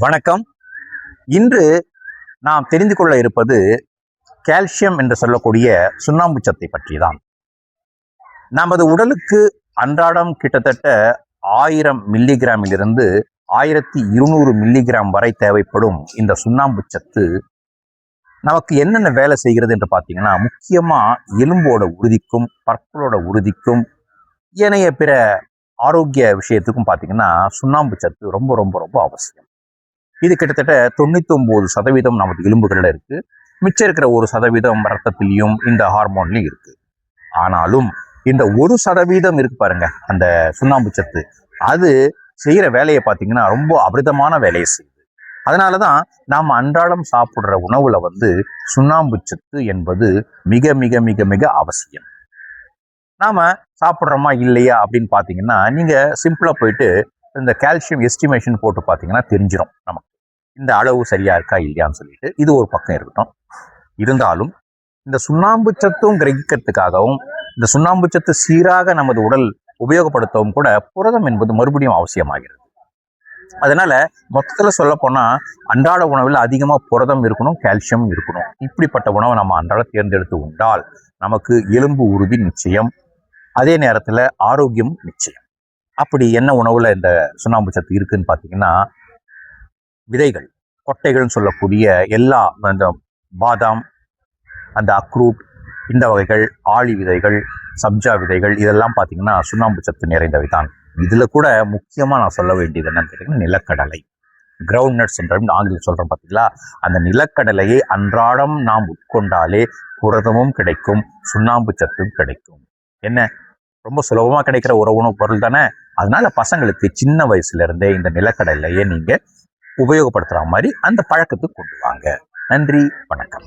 வணக்கம். இன்று நாம் தெரிந்து கொள்ள இருப்பது கால்சியம் என்று சொல்லக்கூடிய சுண்ணாம்பு சத்தை பற்றி தான். நமது உடலுக்கு அன்றாடம் கிட்டத்தட்ட 1000 மில்லிகிராமிலிருந்து 1200 மில்லிகிராம் வரை தேவைப்படும் இந்த சுண்ணாம்பு சத்து நமக்கு என்னென்ன வேலை செய்கிறது என்று பார்த்தீங்கன்னா, முக்கியமாக எலும்போட உறுதிக்கும் பற்களோட உறுதிக்கும் ஏனைய பிற ஆரோக்கிய விஷயத்துக்கும் பார்த்தீங்கன்னா சுண்ணாம்பு சத்து ரொம்ப ரொம்ப ரொம்ப அவசியம். இது கிட்டத்தட்ட 99% நமது எலும்புகளில் இருக்கு. மிச்சம் இருக்கிற 1% ரத்தத்திலையும் இந்த ஹார்மோன்லையும் இருக்கு. ஆனாலும் இந்த 1% இருக்கு பாருங்க, அந்த சுண்ணாம்பு சத்து, அது செய்யற வேலையை பார்த்தீங்கன்னா ரொம்ப அபரிதமான வேலையை செய்யுது. அதனாலதான் நாம் அன்றாடம் சாப்பிடுற உணவுல சுண்ணாம்பு சத்து என்பது மிக மிக மிக மிக அவசியம். நாம சாப்பிட்றோமா இல்லையா அப்படின்னு பார்த்தீங்கன்னா, நீங்க சிம்பிளா போயிட்டு இந்த கால்சியம் எஸ்டிமேஷன் போட்டு பார்த்தீங்கன்னா தெரிஞ்சிடும் நமக்கு இந்த அளவு சரியா இருக்கா இல்லையான்னு சொல்லிட்டு. இது ஒரு பக்கம் இருக்கட்டும். இருந்தாலும் இந்த சுண்ணாம்பு சத்தும் கிரகிக்கிறதுக்காகவும் இந்த சுண்ணாம்பு சத்து சீராக நமது உடல் உபயோகப்படுத்தவும் கூட புரதம் என்பது மறுபடியும் அவசியமாகிறது. அதனால மொத்தத்தில் சொல்ல போனா அன்றாட உணவில் அதிகமாக புரதம் இருக்கணும், கால்சியம் இருக்கணும். இப்படிப்பட்ட உணவை நம்ம அன்றாட தேர்ந்தெடுத்து உண்டால் நமக்கு எலும்பு உறுதி நிச்சயம், அதே நேரத்தில் ஆரோக்கியம் நிச்சயம். அப்படி என்ன உணவுல இந்த சுண்ணாம்பு சத்து இருக்குன்னு பார்த்தீங்கன்னா, விதைகள், கொட்டைகள்னு சொல்லக்கூடிய எல்லா அந்த பாதாம், அந்த அக்ரூட், இந்த வகைகள், ஆளி விதைகள், சப்ஜா விதைகள், இதெல்லாம் பார்த்தீங்கன்னா சுண்ணாம்பு சத்து நிறைந்தவை தான். இதுல கூட முக்கியமா நான் சொல்ல வேண்டியது என்னன்னு கேட்டீங்கன்னா, நிலக்கடலை, கிரவுண்ட் நட்ஸ் என்ற ஆங்கிலம் சொல்றோம் பார்த்தீங்களா, அந்த நிலக்கடலையை அன்றாடம் நாம் உட்கொண்டாலே புரதமும் கிடைக்கும், சுண்ணாம்பு சத்தும் கிடைக்கும். என்ன, ரொம்ப சுலபமா கிடைக்கிற ஒரு உணவு பொருள் தானே. அதனால பசங்களுக்கு சின்ன வயசுல இருந்தே இந்த நிலக்கடலையை நீங்க உபயோகப்படுத்துற மாதிரி அந்த பழக்கத்துக்கு கொண்டு வாங்க. நன்றி, வணக்கம்.